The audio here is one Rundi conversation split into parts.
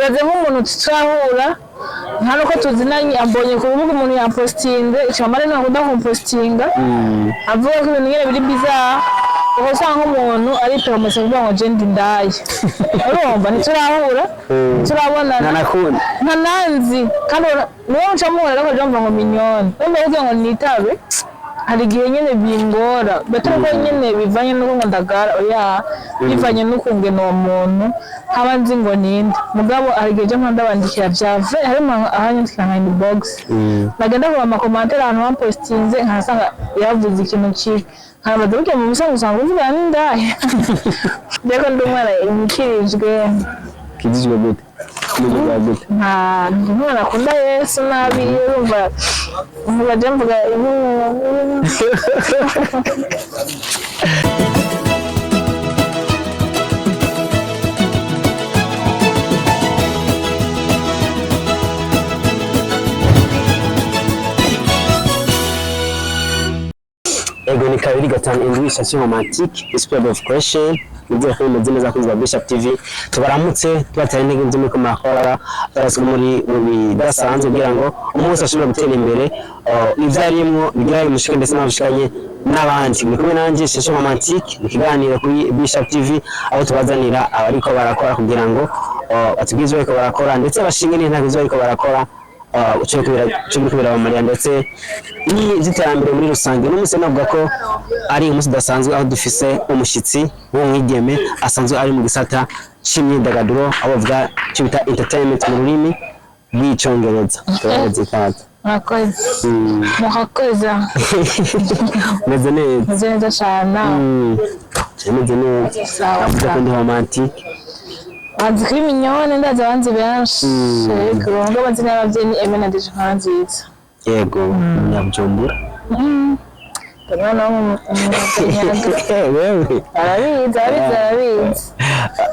ibaze nk'umuntu tutahura nta nuko tuzinanye ambonye ku rubuga umuntu yapostinze cyamara ntakunda kumpostinga avuga ko ibintu nyine biri bizarre uko usanga umuntu ari promose kuvuga ngo je ndi ndaye urumva ntiturahura turabonana ntananzi kandi niwe ncamubona ariko jomva ngo minyoni urumva kugira ngo nitabe hari igihe nyine bingora batari ko nyine bivanye n'uko ngo ndagara oya bivanye n'ukunge no muntu haba nzi ngo ninde mugabo hari igihe je mpanda bandikira byave harimo ahanyandika nka inbox bagenda ku amakomantere ahantu bampostinze nkasanga yavuze ikintu kibi harabaduke mu busanzwe usanga uvuga n'indaya ndeko ndumwana imukirijwe kizijwe gute nta akunda Yesu nabi urumva baje mvuga ego ni kabiri gatanu indwi station romantique inspired of question nibyo ko imeze neza kuri Bishop TV tubaramutse tubatera intege nzo muri komakora baraswe muri bidasanzwe kugira ngo umunsi ashobora gutera imbere ivyarimo bigira umushike ndetse n'abashikanye n'abandi ni kumwe nanje station romantique ikiganiro kuri Bishop TV aho tubazanira abariko barakora kugira ngo batubwize bariko barakora ndetse bashinge n'intego bariko barakora cyo kubira abamariya ndetse n'iterambere muri rusange n'umunsi navuga ko ari umunsi udasanzwe aho dufise umushitsi w'umwigeme asanzwe ari mu gisata c'imyidagaduro aho bavuga cyo bita entertainment mu rurimi rw'icongereza turabaze kaza murakoze meze neza cyane meze neza avuga ko ndi romantique kuri minyone ndaza abanzi benshi yego ngo abanzi n'abavyeyi ni Emena Deje Nkanziza yego nyabujumbura Tana wewe arabizi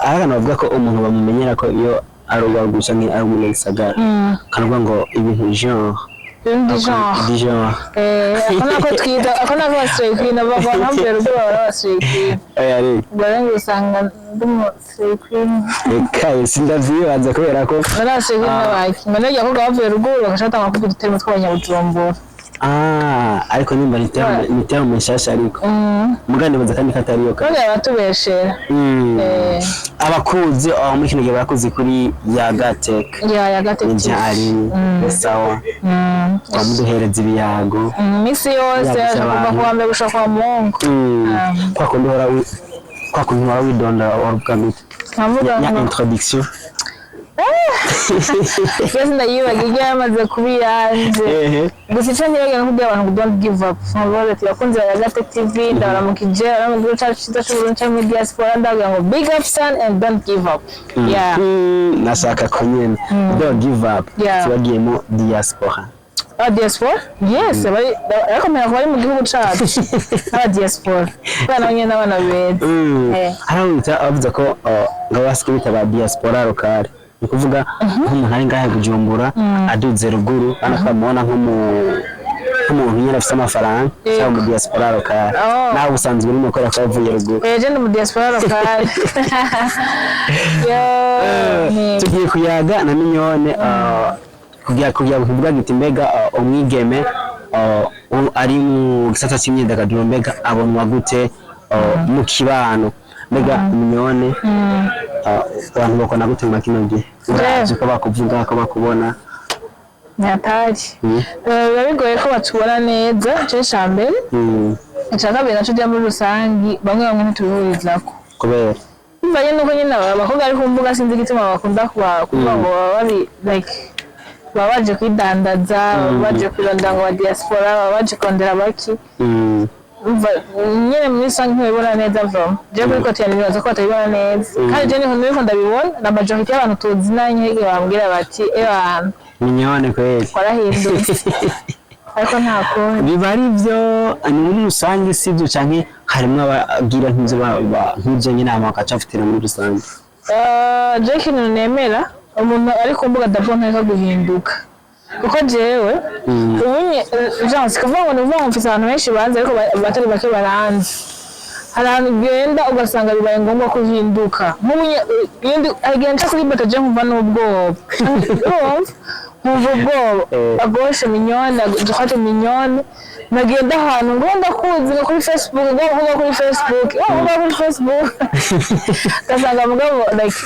aha navuga ko umuntu bamumenyera ko iyo arugagusha nki ari mu gisagara kanwa ngo ibintu genre akona ko straight queen bava nambere rwo straight queen barenga usanga ndumo straight queen kai sindavyibaza kubera ko straight queen n'abaki ngane yako gavuye ruguru bagashata amakubi duterimo tw'abanyabujumbura ariko nimba nitera umushasha ariko mugande baza kandi katariyo kandi abatubeshera abakuzi muri kino gihe barakuzi kuri Yagatech ari sawa bamuduhereza ibiyago misi yose kuva kuwa mbere gushaka kwa Mungu kwa kundi hora widonda waruka gute ya introduction Yes, ndayibagiye yamaze kubiyanje gusa icyo ngira ngo abantu don't give up ntabwo tirakunze Yagatech TV ndaramukije aramuguru cyacu cy'Uburundi muri diaspora ndavuga ngo big up son and don't give up nashaka ko nyene don't give up tubagiyemo diaspora diaspora yes arakomera ko bari mu gihugu cyacu diaspora bana nyene n'abana beza arawita avuze ko ngabasike ba diaspora lokale kuvuga nk'umuntu ari ngahe Bujumbura aduze ruguru anakamubona nk'umuntu nyine afite amafaranga cyangwa mu diaspora lokale nawe usanzwe urimo gukora akavuye ruguru je ndi mu diaspora lokale tugiye kuyaga na minyone kugira kuvuga giti mbega umwigeme ari mu gisata cy'imyidagaduro mbega abonwa gute mu kibano mbega minyone abantu bakona gute mu kino gihe uraje ko bakuvuga ko bakubona nyatari bigoye ko batubona neza cyo cyambere nshaka bene naco bya muri rusangi bamwe ntitubihurizako kubera bivanye nuko nyine abakobwa ari kumvuga sinzi gituma bakunda kuba ngo bari like babaje kwidandaza baje kwirondera ngo diaspora baje kondera baki nyine muri sangi ntibibona neza vamo je kuri kote nibaza ko batabibona neza kandi je niho ndiko ndabibona na majority y'abantu tuzinanye bambwira bati abantu minyone kweli warahindutse ariko ntako biba ari byo muri rusange sibyo canke harimo abagira nk'ibyo nyine amakacafatira muri rusange je kintu nemera umuntu ari kumbuga dabona nka guhinduka kuko jewe ubunye genre sikavuga ngo mfite abantu benshi banze ariko batari bake baranze hari ahantu ugenda ugasanga bibaye ngombwa kuhinduka agenda kuri bata je nkumva n'ubwoba nkumva ubwoba agoshe mignonne dufate mignonne nagenda ahantu ngo ndakuzi kuri Facebook ngo kuri Facebook ugasanga mugabo like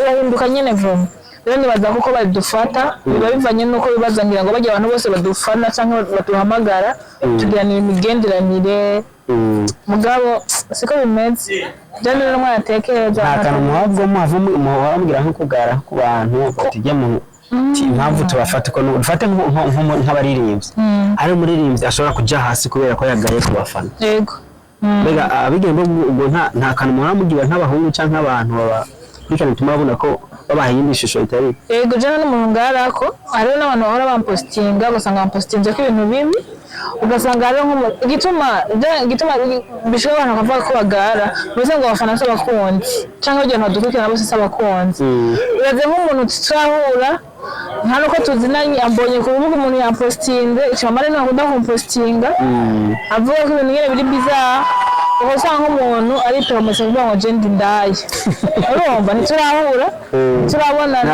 urahinduka nyene vuba rero nibaza kuko badufata biba bivanye nuko bibaza ngira ngo bajya abantu bose badufana cyangwa baduhamagara tugirana imigenderanire mugabo siko bimeze jana no mwatekereza akantu muhabwo muhabwira nko kugara ku bantu tujya mu impamvu tubafata ko dufate nk'abaririmbyi ari umuririmbyi ashobora kujya hasi kubera ko yagaye ku bafana yego mbega abigembo ubwo nta kantu muhamugira nk'abahungu cyangwa abantu baba bikana tumabona ko babaye indi shusho itari yego jana n'umuntu ngarako ari n'abantu bahora bampostinga ugasanga bampostinze ko ibintu bibi ugasanga ari gituma bishobora abantu bakavuga ko bagara bose ngo abafana se abakunzi cyangwa igihe ntadukurikirana bose se abakunzi uraze nk'umuntu tutrahura nta nuko tuzinanye ambonye ku rubuga umuntu yampostinze icamare ntakunda kumpostinga avuga ko ibintu nyine biri bizarre uko usanga nk'umuntu ari promose kuvuga ngo je ndi ndaye urumva ntiturahura turabonana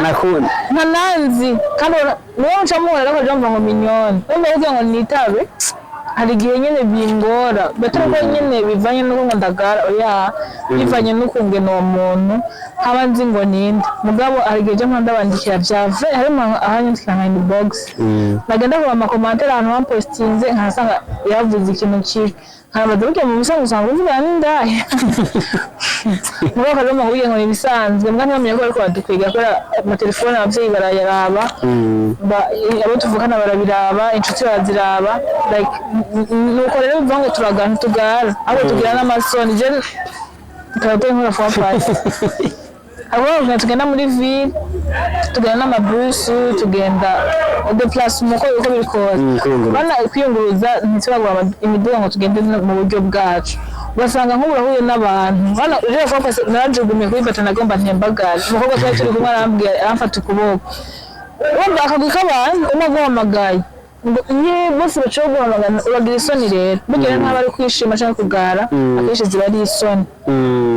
nta nanzi kandi niwe ncamubona ariko je mva ngo mignonne umva kugira ngo nitabe hari igihe nyine bingora betero ko nyine bivanye n'uko ngo ndagara oya bivanye n'ukungena uwo muntu haba nzi ngo ninde mugabo hari igihe je ndabandikira byave harimo ahanyandikira nka inbox nagenda kuba amakomantere ahantu bampostinze nkasanga yavuze ikintu kibi harabaduke mu bisanzwe usanga uvuga n'indaya mugo karomo huye ngo ibisanzwe mbwa ntibamenye ko ariko badukwiga kora amatelefone abavyeyi barayaraba abo tuvukana barabiraba inshuti baraziraba like nuko rero bivuga ngo turagana tugara abo tugira n'amasoni je karote nkora for price abo tugenda muri ville tugenda n'amabus tugenda déplacement uko birikora bana kwiyunguruza ntitubagwa imiduga ngo tugende mu buryo bwacu ugasanga nk'uburahuye n'abantu bana uje focus narajugumiye kuri bata nagomba ntembagara umukobwa twari turi kumwe arambwiye aramfata ukuboko wumva akagwika abantu umuguhamagaye nye bose baciye guhamagana uragira isoni rero bugere nta bari kwishima cyangwa kugara akenshi ziba ari isoni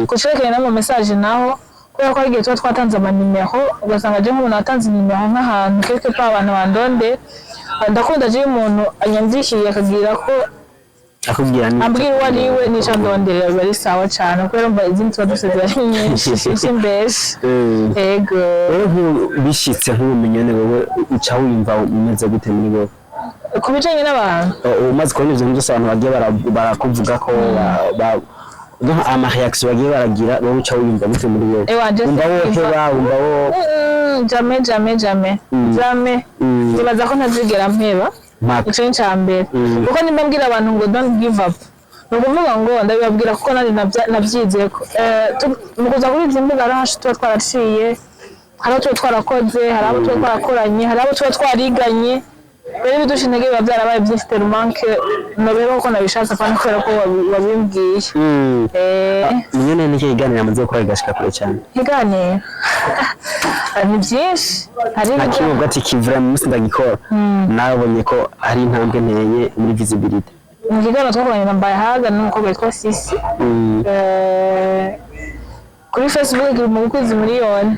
kucerekana n'ama message naho kubera ko igihe tuba twatanze amanimero ugasanga je nk'umuntu atanze inimero nk'ahantu quelque part abantu bandonde ndakunda je umuntu anyandikiriye akagira ko akubwira ni ambwira wariwe nisha ndonderera bari sawa cyane kubera mba izindi tuba dufite bari nyinshi imbese ego bishitse nk'ubumenyane wowe uca wimva umeze gute muri wowe kubijanye n'abantu umaze kubona ivyo byose abantu bagiye barakuvuga ko ama reaction bagiye baragira wowe uca wimva gute muri wowe umva wowe jamais nibaza ko ntazigera mpeba ico ncambere kuko nimba mbwira abantu ngo don't give up nukuvuga ngo ndabibabwira kuko nari navyizeko mukuza kuri izi mbuga arahashi tuba twaraciye hari abo tuba twarakoze hari abo tuba twarakoranye hari abo tuba twariganye rero bidusha intege biba byarabaye byinshi terumanke nobera uko nabishatse kandi kubera ko wabimbwiye nyine n'icyo kiganiro amaze gukora igashika kure cyane kiganiro ni byinshi hari kimwe ati kivura mu munsi ndagikora nabonye ko ari intambwe nteye muri visibility mu kiganiro twakoranye na Mbayahaga n'umukobwa witwa Sisi kuri Facebook mu kwezi miliyoni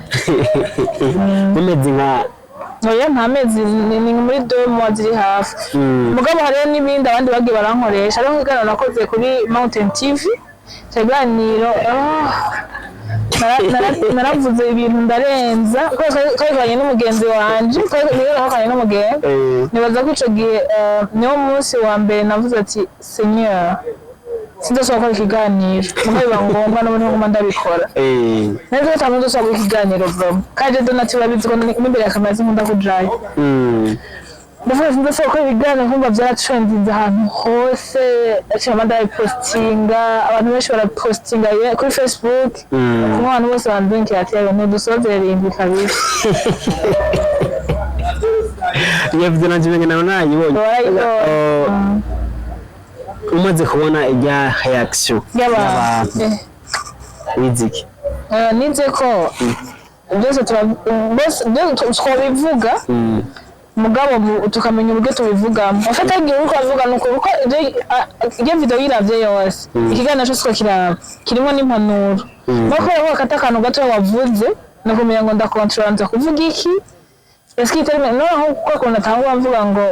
bimeze nka oya nta mezi ni muri 2 mois ziri hafi mugabo hariyo n'ibindi abandi bagiye barankoresha ariho nk'iganiro nakoze kuri Mountain TV cyaganiro naravuze ibintu ndarenza twari n'umugenzi wanje twari n'umugenzi nibaza ko ico gihe niwo munsi wa mbere navuze ati Seigneur sindoshobora gukora ikiganiro mugabo biba ngombwa n'ubundi ngoma ndabikora neza ko ntabwo ndoshobora gukora ikiganiro vuba kandi Donati urabizi ko n'imbere ya kamera sinkunda kujayo ndavuga sindoshobora gukora ibiganiro nkumva byaratrendinze ahantu hose acaba ndabipostinga abantu benshi barapostinga kuri Facebook kumwe abantu bose bandunkiye ati yawe ntudusozere indwi kabiri yevye nanjye nawe nayibonye umaze kubona ijya reaction y'abantu wiziki nize ko byose twabivuga mugabo tukamenya uburyo tubivugamo ufata igihe uriko avuga nuko uko iyo video yiravye yose ikiganiro cyose ko kirimo n'impanuro nuko rero akata akantu gato wavuze no kumenya ngo ndakontrola nza kuvuga iki est-ce que terme no ko ko natangwa mvuga ngo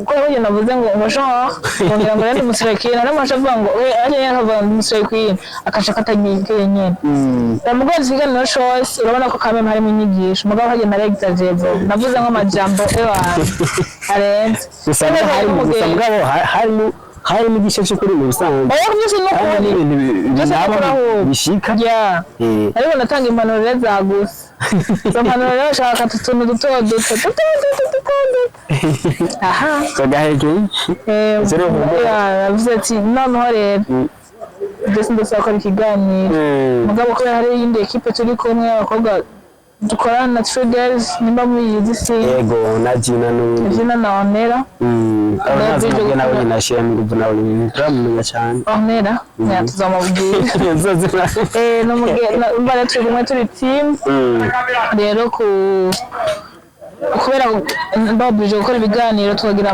ko rero navuze ngo genre ngira ngo ndi musrekina na masha vuga ngo ari yakavuga musrekina akasha katagiye nyene ndamugoze ikiganiro cyose urabona ko kameme hari mu nyigisho mugabo hagenda regitajevo navuze ngo majambo arenze usanga harimo igice cyo kuri mu bisanzwe bishika ariko natanga impanuro rero zagusa izo mpanuro rero shaka tutuntu duto aha kagaheke yavuze ati noneho rero ndetse ndasakora ikiganiro mugabo kubera hari iyindi ekipe turi kumwe abakobwa dukorana na True Girls nimba muyizi si yego na Gina na Onera abazije nawe nyinashira n'ubu nawe ntiramenya cyane Onera yatuzamubwira no mbara turi team rero kubera babuje gukora ibiganiro tukagira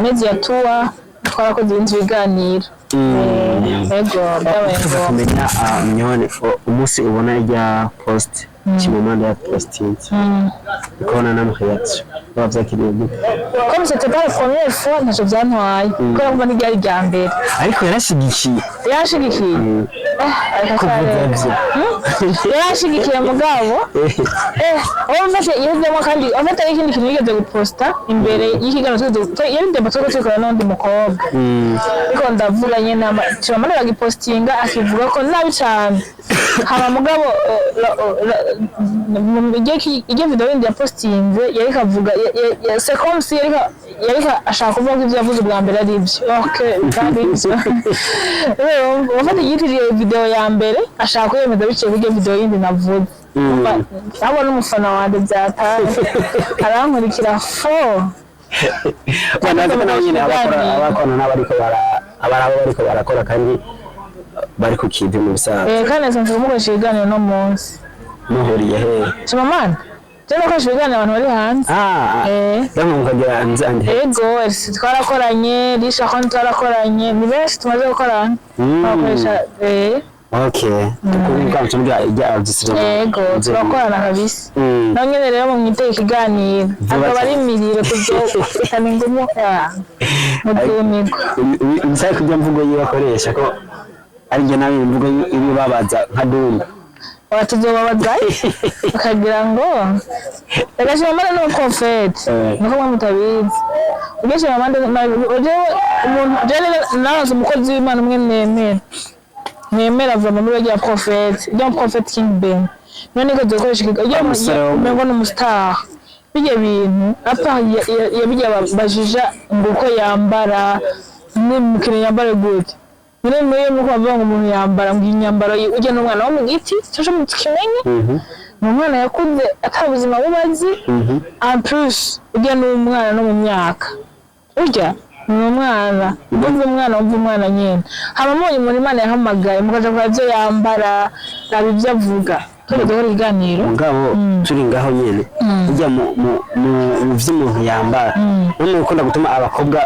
media tour twarakoze ibindi biganiro yego kumenya myone umunsi ubona rya post kimumanda ya posting ukabona na reaction bavyakiriye gute comme c'était pas la première fois ntaje byantwaye ko kuba n'iryari rya mbere ariko yarashigikiye yarashigikiye mugabo mfashe yezemo kandi afata n'ikindi kintu yigeze guposta imbere y'ikiganiro yari ndeba toko tukora n'undi mukobwa ariko ndavuga nyene cyamana bagipostinga akivuga ko nabi cyane haba mugabo igihe video yindi ya postinze yari kavuga c'est comme si yari ashaka kuvuga ko ivyo yavuze bwa mbere ari ivyo okay kandi wafata yitiriye video ya mbere ashaka kwemeza biciye kuri video yindi navuze abo n'umufana wande byataye arankurikira banaze nyine abakora n'abariko barakora kandi bari ku kintu mu bisanzwe kandi nsanzwe mukoresha ibiganiro no munsi muhuriye he Chimamanda Tena ko shigana abantu bari hanze ndamwe mukagira hanze yego twarakoranye risha ko twarakoranye ni benshi tumaze gukorana bakoresha okay tukumva nsubira ijya abyisira yego turakorana kabisa nanyene rero mu mwite ikiganiro akaba ari mirire kuzokana ingumu mudumigo insaya kujya mvugo yibakoresha ko ari nge nawe mvugo ibibabaza nka dumba watuzobabaza bakagira ngo Chimamanda no confete nuko mutabizi Chimamanda umuntu jene nazo umukozi w'Imana umwe nemera vuba muri ya profete ya profete King Ben none ko dukoresha umengo no mustar bijye bintu apa yabijya bajija nguko yambara nimukire yambare gute none mwe muko bavuga ngo umuntu yambara ngo inyambaro ujye n'umwana wo mu giti cyo mu kimenye umwana yakuze atabuzima bubazi en plus ujye n'umwana no mu myaka ujya n'umwana umwana nyene habamonye muri Imana yahamagaye mukaja kwa byo yambara nabivyo avuga tugeze iganiro ngabo turi ngaho nyene ujya mu vy'umuntu yambara none ukunda gutuma abakobwa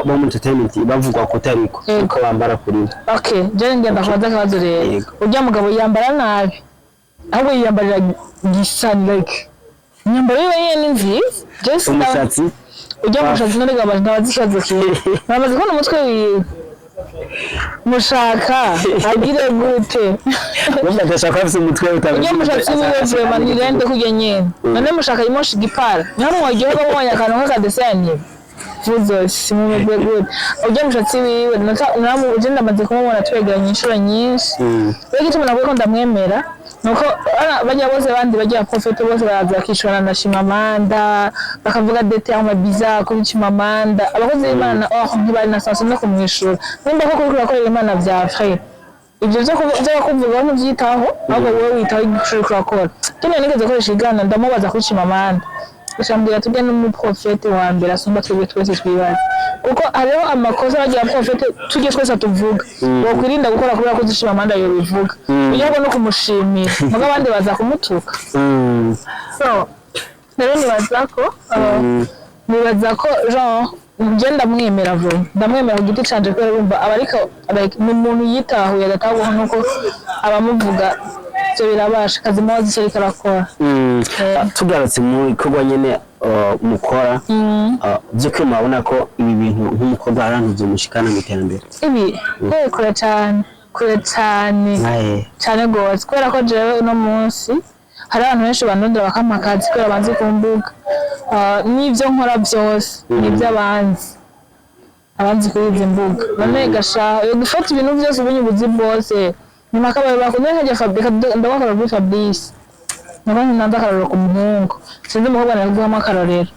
bo mu entertainment bavugwa ko tariko uko bambara kuri okay je ngenda kwaza kazo rero ujya mugabo yambara nabi ahubwo yambarira gisani like nyambaro yene nziza just umushatsi ujya mushatsi none gaba ndabazikaze kire namaze kubona umutwe wiwe mushaka agire gute wumva ndashaka afise umutwe utabizi ujya mushatsi wiwe manirende kujya nyene none mushaka imoshi gipara ntamwe wagiye babonye akantu k'akadesani vuzo simumeze gute ujya mushatsi wiwe namu uje ndamaze kumubona twegeranye inshuro nyinshi rege tumana ko ndamwemera nuko bajya bose bandi bajya profete bose baraza kishwana na Chimamanda bakavuga dete ama bizarre kuri Chimamanda abakozi b'Imana ntibari na sanso no kumwishura nimba ko kuri akorera Imana bya frère ibyo byo kuvuga no byitaho ahubwo wowe witaho igishuri kurakora kene nigeze koresha igana ndamubaza kuri Chimamanda Ishambira tujya n'umuprofete wa mbere asumba twese twibaza kuko hariho amakosa bagiye profete tujye twese tuvuga wakwirinda gukora kubera ko Chimamanda yo bivuga iyo no kumushimira muga abandi baza kumutuka so rero nibaza ko genre njye ndamwemera vuba ndamwemera ku giti canje kubera urumva aba ariko ni umuntu yitahuye agatahura nuko abamuvuga ivyo birabasha akazi maze icyo ariko arakora tugarutse mu bikorwa nyene mukora by'ukuri murabona ko ibi bintu nk'umukobwa hari ahantu byomushikana mu iterambere ibi kure cyane rwose kubera ko jewe uno munsi hari abantu benshi bandondera bakampa akazi kubera banzi ku mbuga n'ibyo nkora byose n'ibyo abanzi kuri izi mbuga none gasha gufata ibintu byose ubunyubuzi bwose nyuma akabaye bakunda nkajya Fabrice ndabakora kuri Fabrice nabanye nanda kararo ku muhungu sinzi umukobwa nari guhama akarorero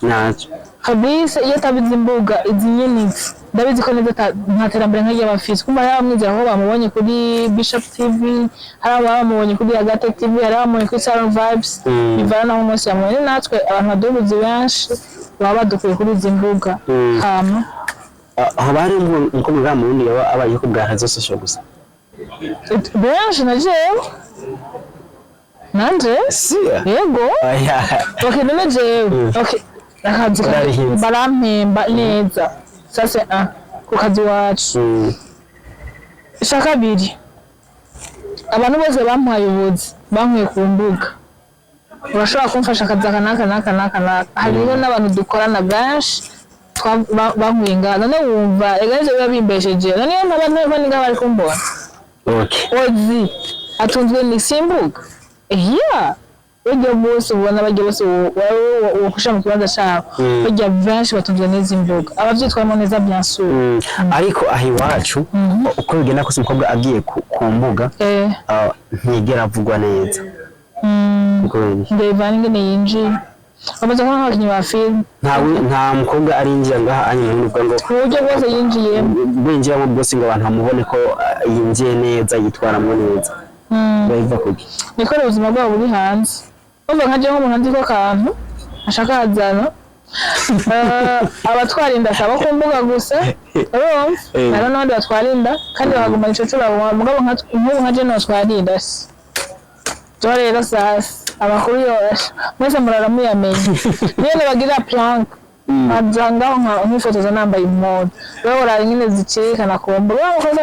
Fabrice iyo tabizi imbuga izi nyenitse ndabizi ko neza nta terambere nk'iy'abafisi kumva yaramwizera ko bamubonye kuri Bishop TV hari abamubonye kuri Agate TV hari abamubonye kuri Salon Vibes bivana naho umunsi yamubonye natwe abantu badubuzi benshi baba badukuye kuri izi mbuga hama aho bari nko mu Burundi abaye ko bwa hazo social gusa benshi na jewe nanje yego okay none jewe okay akazi barampemba neza sasa ku kazi wacu shaka biri abantu bose bampaye ubuzi bankwiye ku mbuga urashobora kumfasha akazi naka hariho n'abantu dukorana benshi bankwiye none wumva egaje biba bimbesheje none iyo n'abantu baniga bari kumbona ozi atunzwe n'isimbuga burya bose ubona bajya bose wokusha mu kibanza cyabo burya benshi batunzwe n'izi mbuga abavyitwamo neza bien sûr ariko ahi wacu uko bigenda kose umukobwa agiye ku mbuga ntigera avugwa neza ndebana ingene yinjiye bamaze kubona nk'abakinnyi ba filime nta mukobwa arinjira ngaha anyuma n'ubwo ngo uburyo bwose yinjiyemo binjiramo bwose ngo abantu bamubone ko yinjiye neza yitwaramo neza biva kuki niko ubuzima bwabo buri hanze umva nkaje nk'umuntu nzi ko kantu ashaka hazana abatwara inda saba ku mbuga gusa rero n'abandi batwara inda kandi baguma ico mugabo nk'ubu nkaje n'abatwara inda rero sasa amakuru yose mwese muraramuyamenye niyo bagira plank ajangaho nk'ifotoza nambaye impuzu rero urari nyine zicikana ku mbuga umukozi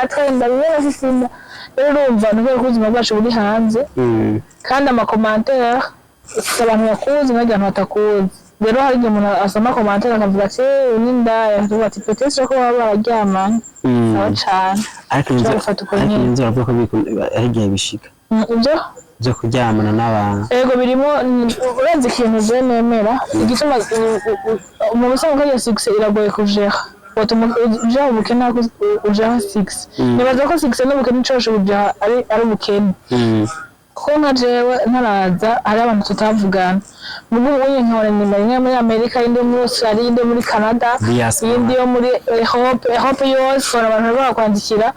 atwenda bibera sisinda rero urumva ni kubera ko ubuzima bwacu buri hanze kandi amakomantere si abantu bakuzi n'abantu batakuzi rero hari igihe umuntu asoma komantere akavuga ati ni indaya akavuga ati petesire ko baba bararyamanye sawa cane ariko inzu bavuga ko ari igihe bishika ibyo byo kuryamana n'abantu ego birimo urenze ikintu je nemera igituma mu busanzwe ya 6 iragoye kujera ujya ubukene ujya 6 nibaza ko 6 n'ubukene cyose ujya ari ubukene ko nka jewe ntaraza hari abantu tutavugana mugo uye nkora nimero muri Amerika indi muri Australia indi muri Canada indi yo muri Europe yose abantu bakwandikira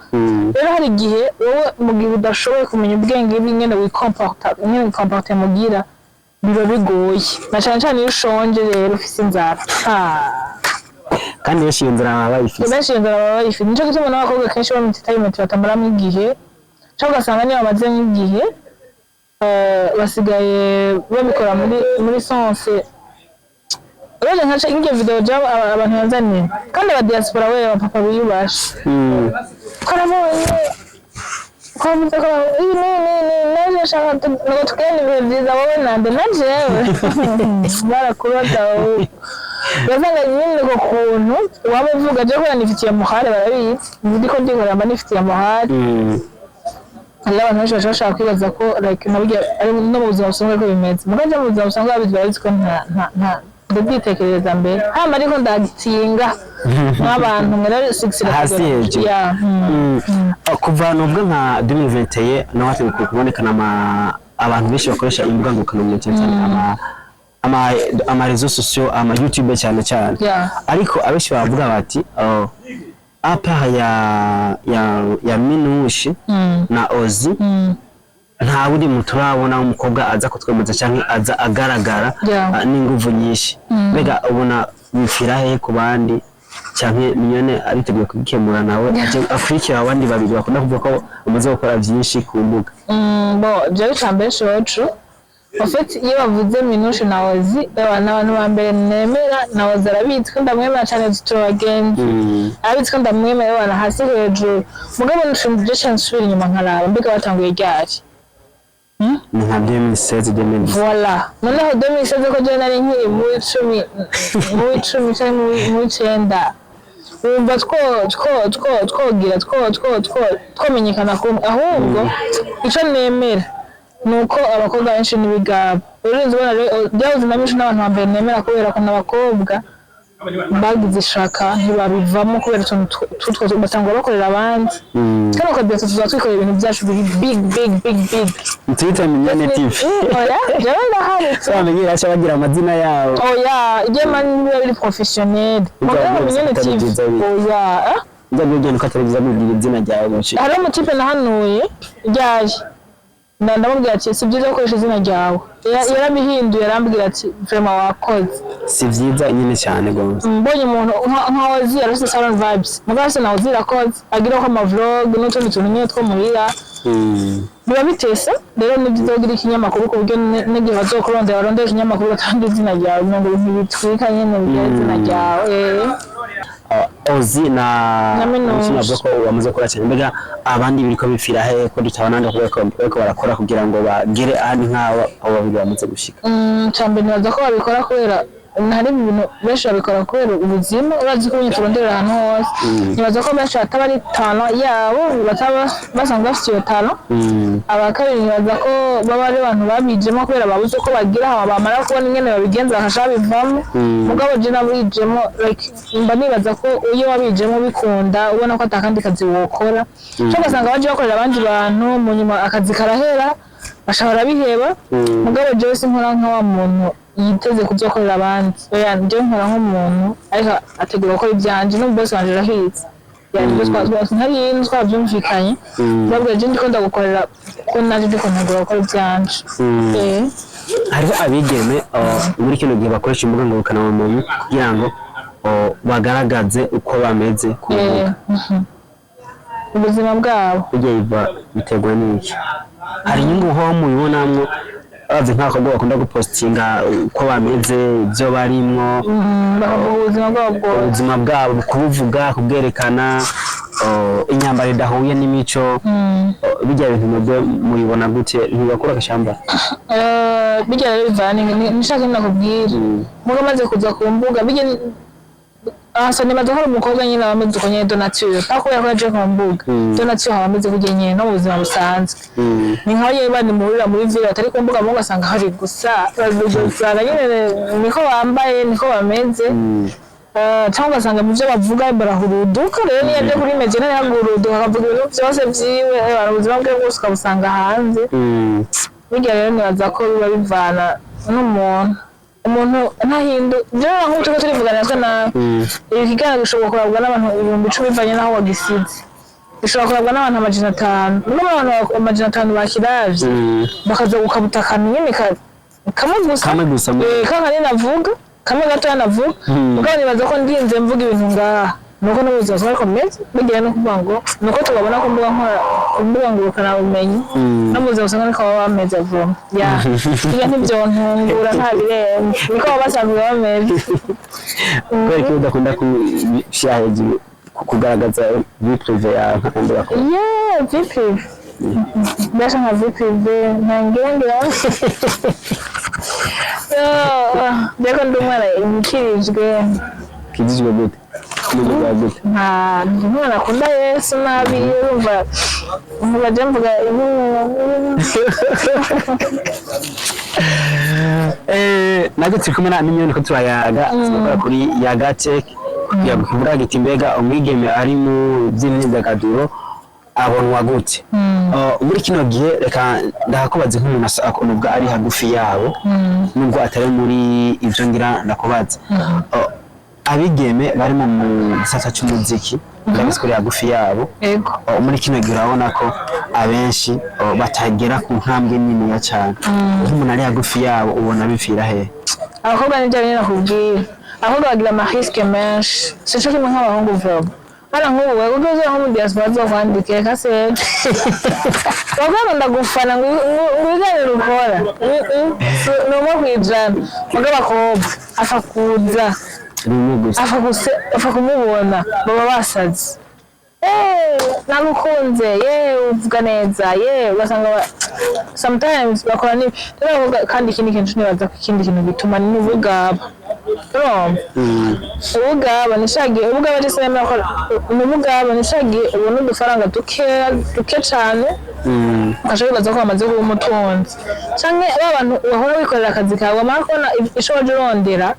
rero hari igihe wowe mu gihe udashoboye kumenya ubwenge bw'ingene wikomporta mugira biro bigoye na cyane iyo ushonje rero ufise inzara kandi benshi yindura bayifite nico gituma n'abakobwa kenshi bo mu entertainment batamaramo igihe cyangwa ugasanga niyo bamaze nk'igihe basigaye babikora muri sense rero nkaca nk'ibyo video jabo abantu yazaniye kandi aba diaspora we papa biyubasha karabonye kwamuze ko naje shaka no tukene byiza wowe nande najewe barakubaza bazanga nyine ko kuntu waba uvuga je ko yanifitiye muhare barabizi ndiko ndikora mba nifitiye muhare Allah abantu benshi bashaka kwibaza ko like nabyo ari no mu buzima busanzwe ko bimeze mugaje mu buzima busanzwe babizi ko nta ndabitekereza mbere hama ariko ndagitinga n'abantu mwera 6 ya kuva nubwo nka 2021 naho ati kubonekana abantu benshi bakoresha imbuga ngurukanabumenyi cyane ama réseaux sociaux ama YouTube cyane ariko abenshi bavuga bati apa ya Minushi na Ozi nta buri muturabona umukobwa aza kutwemeza cyangwa aza agaragara n'inguvu nyinshi mbega ubona bifira he ku bandi cyangwa ninyone ariteguye kubikemura nawe akurikira abandi babiri bakunda kuvuga ko umaze gukora byinshi ku mbuga bo je cyambe shocu en fait iyo bavuze Minouche na Ozi abantu ba mbere nemera na Ozi arabizi ko ndamwemera cyane turabagenzi arabizi ko ndamwemera abantu hasi hejuru mugabo nshimye cyane nsubira inyuma nkaraba mbega batanguye ryari nka 2016 voilà noneho 2016 ko je nari nkiri mu 10 cyangwa mu 9 wumva twomenyekana ahubwo icyo nemera nuko abakobwa benshi n'ibigabo urinze ubona rero byabuze na benshi n'abantu bambere nemera kubera ko n'abakobwa bagize ishaka ntibabivamo kubera utuntu batangwa bakorera abandi kandi ukabyatsa tuzatwikorera ibintu byacu big Twitter minyane TV oya jewe ndaharitse bamenyera acha bagira amazina yabo oya ije mani biri professionnel mugabo minyane TV oya ndabyo nuko atariza mubwira izina ryawe muci hari umutipe nahanuye ryaje ndamubwira ati si byiza gukoresha izina ryawe yarabihinduye arambwira ati vraiment wakoze si byiza nyine cyane gose mbonye umuntu nka Ozi arose Salon Vibes mugabo se na Ozi rakoze agira ko ama vlog n'utundi tuntu nyine two muhira biba bitesa rero ni byiza kugira ikinyamakuru ku buryo n'igihe bazokurondera barondera ikinyamakuru batanga izina ryawe ngo ntibitwika nyine bigira izina ryawe Ozi na Minouche ko wamaze kora cyane mbega abandi biriko bipfira he ko dutabana ko barakora kugira ngo bagere ahandi nkaho abo babiri bamaze gushika cyambe nibaza ko babikora kubera hari ibintu benshi babikora kubera ubuzima urazi ko nyine turondera ahantu hose nibaza ko benshi bataba ari tano yabo bataba basanzwe bafite iyo tano abakabiri nibaza ko baba ari abantu babijemo kubera babuze ko bagira aho bamara kubona ingene babigenza bakasha bivamo mugabo je nabijemo like mba nibaza ko iyo wabijemo bikunda ubona ko atakandi kazi wokora cyo basanga baje bakorera abandi bantu mu nyuma akazi karahera bashobora biheba mugabo je sinkora nka wa muntu yiteze kuzokorera abandi oya nje nkora nk'umuntu ariko ategura gukora ibyanje no boss wanje rahitse yani boss twazwa ntari twabyumvikanye babwo je ndiko ndagukorera ko naje ndiko ntagura gukora ibyanje hariho abigeme muri kino gihe bakoresha imbuga ngurukanabumenyi kugira ngo bagaragaze uko bameze ku ubuzima bwabo ujye biva biterwa n'iki hari inyungu ho mubibonamwo bavuze nk'ako ngo bakunda gupostinga uko bameze ibyo barimwo ubuzima bwabo kubuvuga kubwerekana inyambaro idahuye n'imico bijya bintu nabyo mubibona gute ntibakura akashamba bijya bivana nishaka nakubwira mugo maze kuza ku mbuga bijya asa nibaza ko umukobwa nyine abameze uko nyine donature ako yakoje ku mbuga donature abameze kujye nyine no buzima busanzwe ni nkaho yebani muhurira muri ville atari ku mbuga mu gasanga hari gusa bazugusanga nyine niko bambaye niko bameze cyangwa ugasanga mu byo bavuga barahuruduka rero niyo byo kuri meje nayo yaguruduka akavuga ibintu byose byiwe ubuzima bwe bwose ukabusanga hanze bijya rero nibaza ko biba bivana umuntu ntahindu rero nk'uko turivugana nabi ikiganiro gishobora kurabwa n'abantu 10,000 bivanye n'aho wagisize bishobora kurabwa n'abantu 500 n'abantu 500 bakiravye bakaza gukabutakana nyine kamwe gusa kanka navuga kamwe gato navuga mugabo nibaza ko ndinze mvuga ibintu ngaha nuko n'ubuzima bwakomeza bigira no kuvuga ngo nuko tubabona ko mbuga ngurukana ubumenyi no muzima usanga niko baba bameze vuba iyo ntibyo ntungura nta birenze niko baba basanzwe bameze kubera ko udakunda gushyira hejuru kugaragaza vie prive yawe nk'abandi bakora vie prive mbese nka vie prive ntangira mbega ndi umwana ikirijwe gute umwana akunda Yesu nabi urumva baje mvuga nabwo turi kumwe na Mignone ko turayaga kuri Yaga Tech kugira giti mbega umwigeme ari mu by'imyidagaduro abonwa gute muri kino gihe reka ndahakubaze nk'umuntu akunubwa ari hagufi yabo nubwo atari muri ivyo ngira ndakubaza abigeme bari mu gisata cy'umuziki ndabisukuri hagufi yabo muri kino gihe urabona ko abenshi batagera ku ntambwe nini ya cyane nk'umuntu ari hagufi yabo ubona bipfira he abakobwa nibyo nyine nakubwira ahubwo bagira amarisike menshi sico kimwe nk'abahungu vuba hano nk'ubu wewe uzoza nko mu diaspora azokwandikira kasete bakaba ndagufana ngo ibiganiro ukora ni umwe kwijana mugabo abakobwa akakuza apfa kumubona baba basaze nagukunze uvuga neza ugasanga sometimes bakora ni kandi ikindi kintu nibaza ko ikindi kintu bituma ni ubugaba ubugaba nishagiye ubona udufaranga duke cyane ukashobora ko bamaze kuba umutunzi cyangwa abantu bahora wikorera akazi kawe wamara kubona icyo waje urondera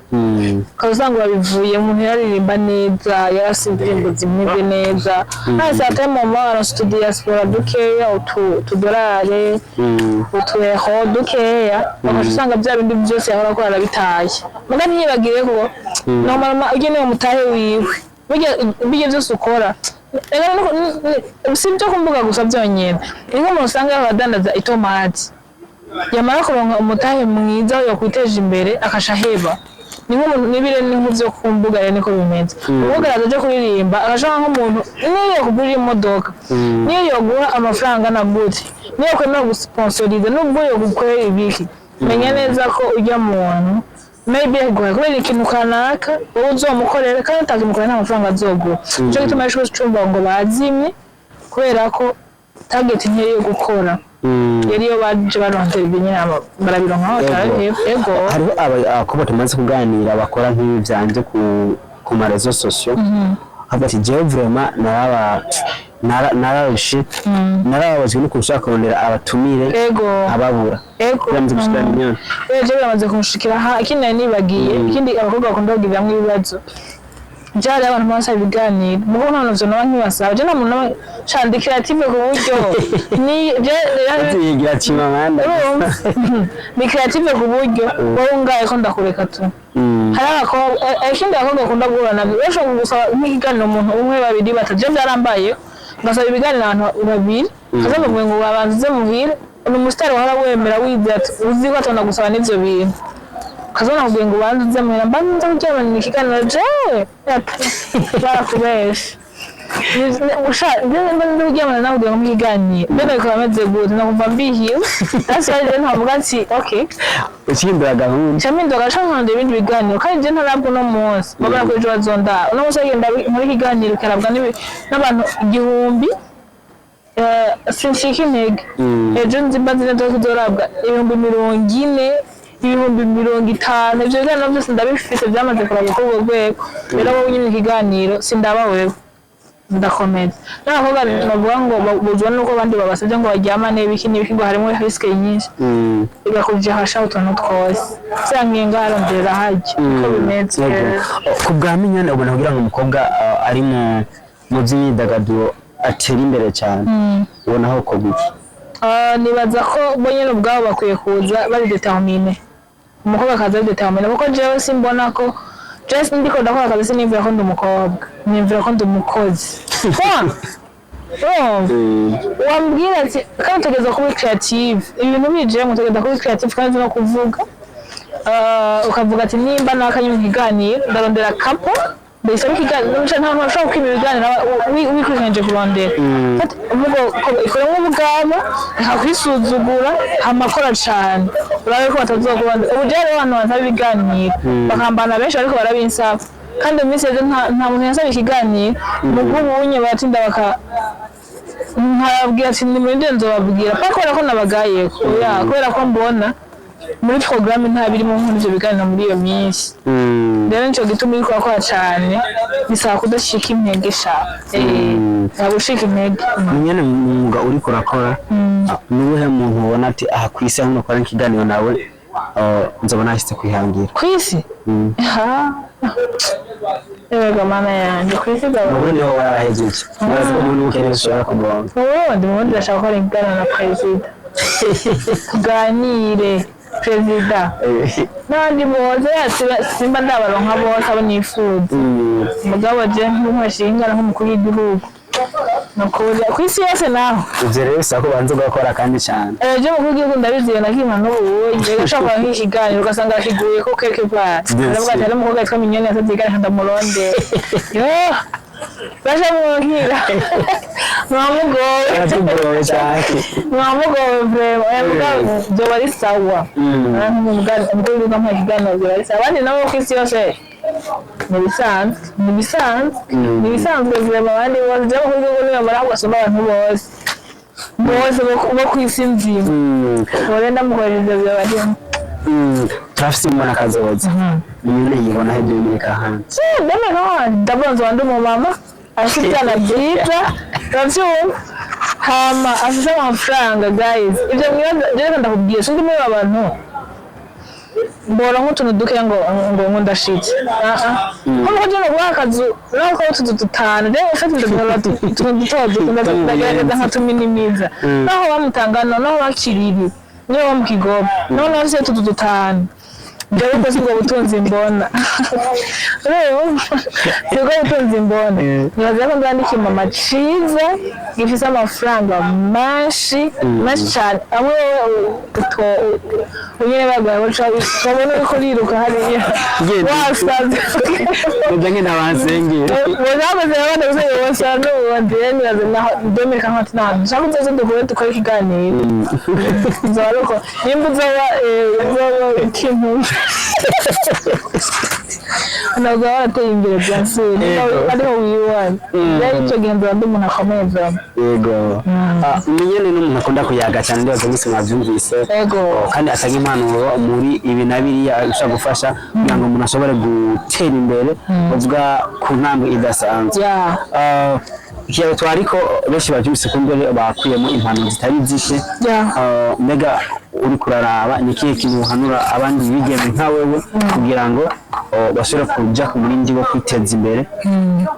ukaba usanga babivuye umuntu yaririmba neza yarasize indirimbo zimeze neza hasi hatemo mara studio diaspora dukeya utudolari utueho dukeya ukasanga bya bindi byose yahora akora bitaye muga ntiyibagire ko normal ugenewe umutahe wiwe bijye byose ukora sibyo kumbuga gusa byonyene ingo mu usanga abadandaza itomati yamara kuronka umutahe mwiza yo kwiteje imbere akashaheba nibire n'ivyo kumbuga rero niko bimeze ubugaraza je kuririmba agashaka nk'umuntu niyo kugura imodoka niyo yogura amafaranga na gute niyo kwemera gusponsoriza n'ubwo yo gukorera ibiki menya neza ko ujya muntu maybe kubera ikintu kanaka wowe uzomukorera kandi utakimukorera nta mafaranga azogura cyo gituma ari cyose cyumva ngo bazimye kubera ko target ntiri yo gukora yariyo baje barondera ibinyama barabironka aho ego hariho abakobwa tumaze kuganira bakora nk'ibi byanje ku marezo sosio hagati jewe vraiment narababajwe no kushaka kurondera abatumire ababura bamaze gushikira miliyoni bamaze kumushikira ikindi nibagiye ikindi abakobwa bakunda kugiramwe ibibazo byari abantu basa ibiganiro mugo none byo nabantu basaba je namuntu chandikira creative ku buryo ni je yigira chimamanda ni creative ku buryo wowe ngaye ko ndakureka tu hari abakobwa ikindi abakobwa bakunda guhura basho gusaba nk'ikiganiro umuntu umwe babiri bataje byarambaye ngasaba ibiganiro abantu babiri kaza bavuye ngo babanze muhira umustar wahora wemera wize uzi ko atona gusaba n'ivyo bintu kazona kugira ngo banze muhira mbanza kujyana ni kiganiro je barakubesha nje kujyana nawe kugira ngo mwiganire mbere ko bameze gute nakumva mbihiwe that's why then havuga ati okay ukimbira gahunda cyamindora cyangwa ibindi biganiro kandi je ntarabwo no munsi babara ko ejo bazonda no munsi agenda muri kiganiro karabwa n'abantu igihumbi sinshika intege ejo nzimbaze neza kuzorabwa 40,000 50,000 ibyo biganiro byose ndabifite byamaze kuraba ko rwego rero wowe nyine ikiganiro sindaba wewe ndakomeza n'abakobwa bavuga ngo buzwa nuko abandi babasabye ngo bajyamane ibiki n'ibiki ngo harimo risk nyinshi igakuje hasha utuntu twose cyangiye ngarondera haje uko bimeze ku bwamenyane ubona kugira ngo umukobwa ari mu by'imyidagaduro atera imbere cyane ubona aho ko biki nibaza ko bo nyine ubwabo bakwiye kuza bari determine umukobwa akaza determine kuko jewe simbona ko just ndiko ndakora akazi sinimvira ko ndi umukobwa nimvira ko ndi umukozi wambwira ati kandi tugeza kuba creative ibintu bije ngo tugeza kuba creative kandi no kuvuga ukavuga ati nimba nakanye mu kiganiro ndarondera couple mbese ikiganiro nta ntashobora kwima ibiganiro wikurikiranye kurondera uvuga ikora nk'ubugabo akakwisuzugura amakora cyane urabe ko batazokubanda ubu rero abantu bazaba ibiganiro bakambana benshi ariko barabinsaba kandi mu minsi nta muntu yasaba ikiganiro mu bw'ubunye batinda nkababwira ati ni muri ndenzo babwira kubera ko nabagaye kubera ko mbona muri programme nta birimo nk'ibyo biganiro muri iyo minsi rero nicyo gituma uri kurakora cyane bisaba kudashika intege gushika intege nyine mwuga uri kurakora n'ubuhe muntu ubona ati aha ku isi aho ukora ikiganiro nawe nzabona ahise kwihangira ku isi ega mana yanjye ku isi gabo ubundi ho waraheze iki urazi ko umuntu ukeneye ushobora kumuronga ivyo rero bisaba ko banze gukora kandi cyane je mukuru w'igihugu ndabiziye nakima n'ubu je gashaka nk'ikiganiro ugasanga akiguye ko quelque part ndavuga ati umukobwa yitwa Mignone yatazigana ndamuronde bashamwokira mwamugowe aratugoye cyane mwamugowe vrema byo bari sawa ubwo nka kigano byo bari sawa abandi nabo ku isi yose nibisanzwe vrema abandi bose byo kuvuga ngo niba baragosoma abantu bose bo ku isi nzima borenda mukoresheje byo barimo turafise umuntu akazoza nyine yibona he by'Amerika hanze ndeme no ndabonza wandi mu mama afitana byiza bavyumva hama afite amafaranga guys ibyo mwibaza ndakubwiye sindi muri abantu mbora nk'utuntu duke ngo ndashitse nko jeno gwakazu nako utu dutanu rero ufite ndabona tuntu ndagerageza nka tuminimiza naho bamutangana naho bakiriri niyo bamukigoba none afite utu dutanu Jari ko singo butunzi mbona. Rero singo butunzi mbona. Nibaza ko ndandika mama ciza gifise amafaranga mashi cyane. Amwe to unyene bagwa bacha babona ko liruka hariya. Wasaze. Ndange nabansengera. Wazabaze abana bose wasano wandire nibaza naho ndemeka nkati na. Nshaka kuzaza dukore tukore ikiganiro. Nzaroko nimbuza kintu ntabwo warateye imbere byasuri ariho wiwana rero icyo gihembura ndi umuntu akomeye vyama yego nyene n'umuntu akunda kuyaga cyane ndibaza mwese mwavyumvise kandi atanga impanuro muri ibi na biriya bishobora gufasha kugira ngo umuntu ashobore gutera imbere uvuga ku ntambwe idasanzwe ikiyago twariko benshi bavyumvise ko mbere bakuyemo impanuro zitari zike mbega uri kuraraba ni kihe kintu uhanura abandi bigeme nka wewe kugira ngo bashobore kuja ku murindi wo kwiteza imbere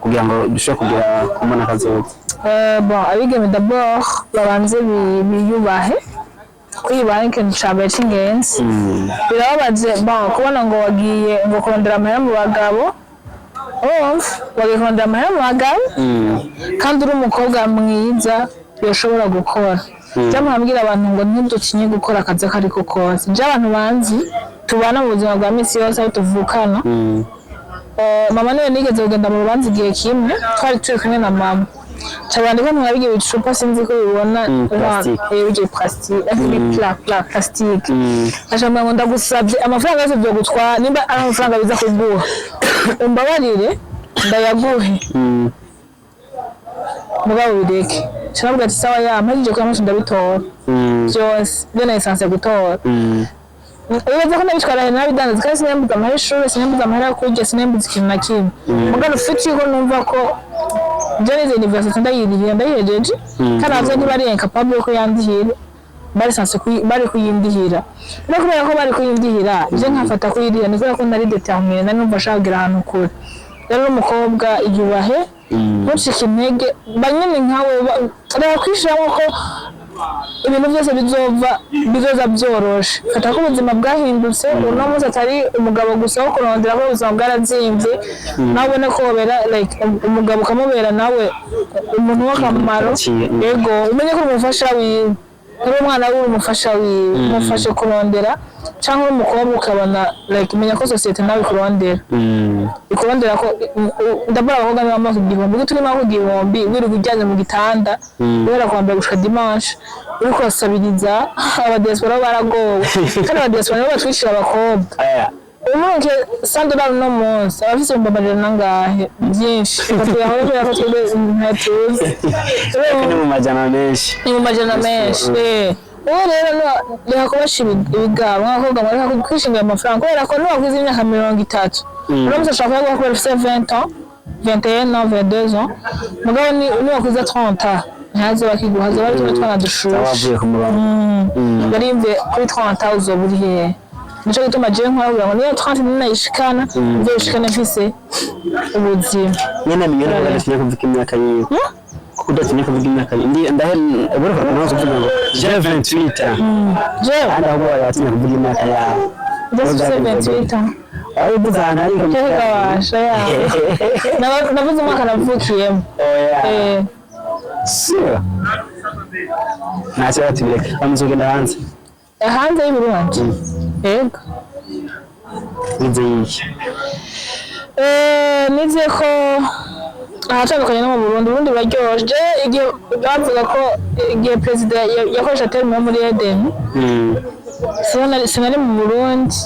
kugira ngo dushobore kugira kumona kazoza bon abigeme d'abord babanze biyubahe kwiyubaha ikintu cambere c'ingenzi birababaje bon kubona ngo wagiye ngo kurondera amahera mu bagabo wagiye kurondera amahera mu bagabo kandi uri umukobwa mwiza yoshobora gukora Jamuhambira abantu ngo ntiducinye gukora akazi kariko kose. Je abantu banzi tubana mu buzima bwa misi yose aho tuvukana. Mama niwe nigeze kugenda mu rubanza igihe kimwe twari turi kumwe na mama. Cyabandika ntibabigiye ibicupa sinzi ko bibona ibyo plastique plastique. Ashamba ngo ndagusabye amafaranga yose byo gutwara nimba ari amafaranga biza kuguha. Umbabarire ndayaguhe. Mugabo bireke. Cyangwa ati sawa ya mpagije kwa mashinda ndabitora. Byose bene essence gutora. Iyo ko nabitwara nabidanze kandi sinembuza amahishuri sinembuza amahera kurya sinembuza ikintu na kimwe. Mugabo ufite ko numva ko Janize university ndayihejeje kandi avuze ko bari incapable ko yandihira bari sanse bari kuyindihira. No kubera ko bari kuyindihira je nkafata kuyidira niko ko nari determine nari numva shagira ahantu kure. Rero umukobwa yubahe mucike intege banyene nkawe arakwishiramo ko ibintu byose bizoza byoroshe fata ko ubuzima bwahindutse uno munsi atari umugabo gusa wo kurondera ko ubuzima bwarazimvye nabone ko bera like umugabo kamubera nawe umuntu w'akamaro yego umenye ko umufasha wiwe ari umwana w'umufasha wiwe umufashe kurondera cyangwa umukobwa ukabona like umenya ko society nawe kurondera ikurondera ko ndabara abakobwa niba amaze igihombi gutuma amaze igihombi wirirwa ujyanye mu gitanda ubera kwambara gushika dimanche uri kwasabiriza abadiaspora baragowe kandi abadiaspora nibo batwishira abakobwa umuntu sandora no munsi abafise umbabarira nangahe byinshi batuyaho rero ko twebe ntatuzi ni mu majana menshi uwo rero niho kubashira ibigabo nk'abakobwa muri kwishingira amafaranga kubera ko n'uwagize imyaka 30 uramutse ashaka gukora 20 ans 21 ans 22 ans mugabo n'uwagize 30 ans ntazo bakiguha zo bari twana dushusha wavuye ku murongo barimve kuri 30 ans uzoburiye nico gituma je nkora ngo niyo 30 ninayishikana nje ishikana mfise ubuzima nyene minyana bagatinye kuvuga imyaka yiwe kudatinye kuvuga imyaka ndi ndahe ubura ko nazo kuvuga ngo je 28 je anda ngo yatinye kuvuga imyaka yawe je 28 ayo buzana ariko cyeka washa ya navuze umwaka navukiyemo sio nacho atibireka amuzogenda hanze y'Uburundi yego nize yiki nize ko ahatandukanye no mu Burundi baryoje igihe bavuga ko igihe perezida yakoresha terme muri Eden sinari mu Burundi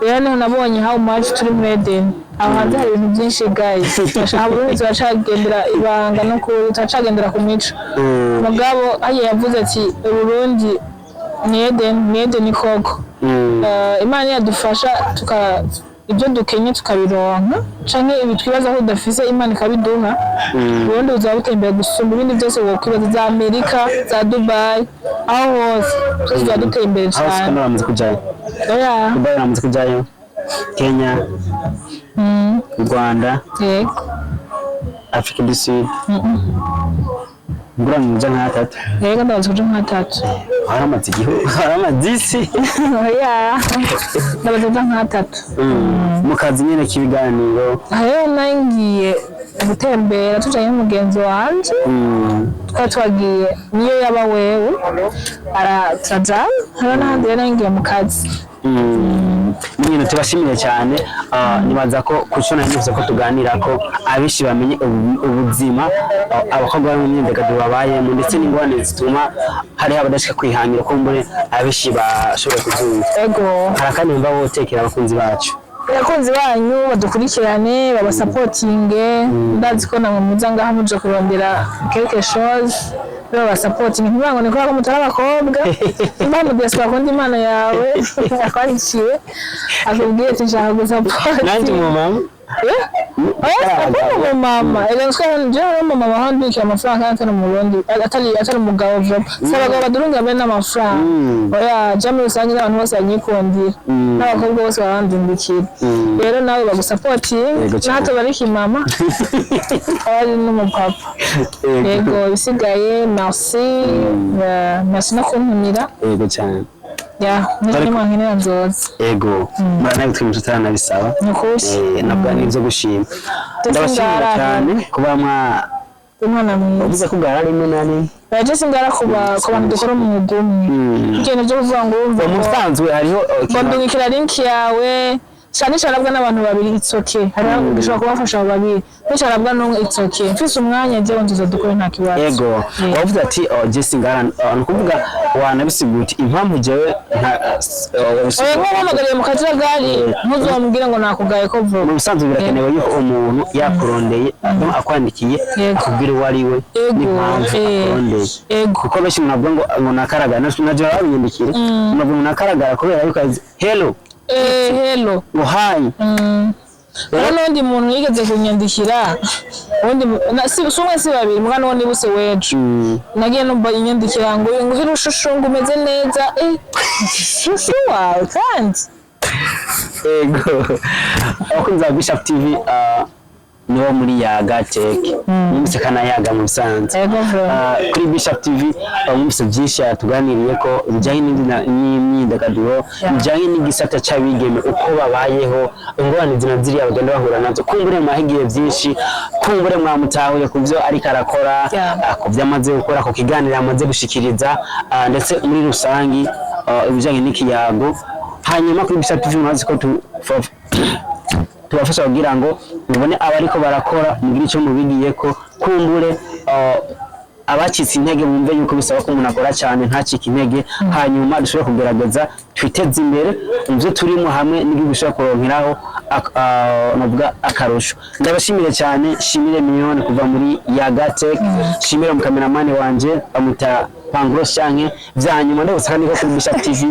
rero niho nabonye how much turi muri Eden aho hanze hari ibintu byinshi guys Burundi turacagendera ibanga no turacagendera ku mico mugabo aye yavuze ati Burundi ni Eden koko Imana yadufasha ibyo dukenye tukabironka canke ibitwibaza ko udafise Imana ikabiduha Burundi uzaba butembera gusumba ibindi byose wokwibaza za Amerika za Dubai aho hose tuzaba dutembera cyane aho bamaze kujayo Dubai bamaze kujayo Kenya Rwanda yego Afrika du Sud ngura mu jana hatatu yego ndabaza kuja nka 3 haramaze igihugu haramazisi ndabaza nka 3 mu kazi nyene k'ibiganiro aho nangiye gutembera tujanye n'umugenzi wanje twagiye niyo yaba wewe aratraja hano n'ahandi rero nangiye mu kazi nyine tubashimiye cyane nibaza ko kucona nyivuze ko tuganira ko abishi bamenye ubuzima abakobwa bari mu myidagaduro babayemo ndetse n'ingwane zituma hari abadashika kwihangira ko mbone abishi bashoboye kubyumva ego harakani mva wotekera abakunzi bacu abakunzi banyu badukurikirane babasupportinge ndazi ko namwe muza ngaha muje kurondera quelque chose baba supporting ntibango niko ko mutara abakobwa imana diaspora kundi imana yawe akwandikiye akubwiye ati nshaka gusupport nanjye mu mama mu mama elensko nje mu mama handika amafaranga atari mu Burundi atari umugabo job sabaga badurunga bene amafaranga oya jamwe usangira abantu bose banyikundira n'abakobwa bose barandindikira rero nawe bagusupporting nato bariki mama ari n'umupapa yego bisigaye merci no kuntumira yego cyane nari mwankenera nzoza ego mwana bitwe mutana bisaba nabwo nivyo gushima ndabashimira cyane kuba umwana mwiza uvuze ko bwararimo nani baje singara kuba bantu dukora mu mugumi ikintu cyo kuvuga ngo urumva umusanzwe hariho ndungikira link yawe cyane cyarabwa n'abantu babiri it's okay hari gishobora kubafasha abo babiri cyarabwa no it's okay mfise umwanya je nziza dukore nta kibazo yego wavuze ati Jesse ngara nukuvuga wanabisiguti impamvu jewe nko bamagariye mu kajagari ntuzomubwire ngo nakugaye ko vuba mu bisanzwe birakenewe yuko umuntu yakurondeye akwandikiye akubwira uwo ari we n'impamvu akurondeye kuko benshi mwavuga ngo nakaragara naje babinyandikire mwavuga ngo nakaragara kubera yuko hello hello uhayi n'undi muntu yigeze kunyandikira undi si babiri mwana wo nibuse wejo nagiye numva inyandikira ngo nguhira ushusho umeze neza shusho wawe kandi ego abakunzi ba Bishop TV niwo muri Yaga Tech nimuse kana Yaga mu Busanza kuri Bishop TV umuse byinshi tuganiriye ko bijyanye n'imyidagaduro bijyanye n'igisata cy'abigeme uko babayeho ingorane ziri abagenda bahura nazo kumbure mwahigiye byinshi kumbure mwamutahuye kuvyo ariko arakora akuvyo amaze gukora ko kiganiro amaze gushikiriza ndetse muri rusangi ibijyanye n'ikiyago hanyuma kuri Bishop TV mwazi ko tubafasha kugira ngo mubone abariko barakora mugira icyo mubigiye ko kumbure abacitse intege bumve yuko bisaba ko umuntu akora cyane ntacike intege hanyuma dushobora kugerageza twiteze imbere muvyo turimo hamwe n'igihugu bishobora kuronkeraho navuga akarusho ndabashimire cyane shimire miliyoni kuva muri Yaga Tech shimire mu cameraman wanje bamuta Pangro cyanke vyanyuma ndabusaka niko kuri Bishop TV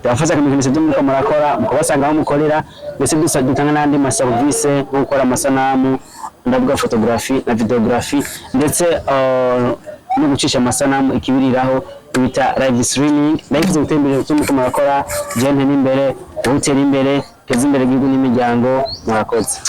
yafasha kaminisha byo muri murakora mukabasanga aho mukorera ndetse dutanga n'andi ma service nko gukora amasanamu ndavuga photography na videography ndetse no gucisha amasanamu ikibiriraho bita live streaming live gutembera cyo muri murakora jente n'imbere gutera imbere teze imbere igihugu n'imiryango murakoze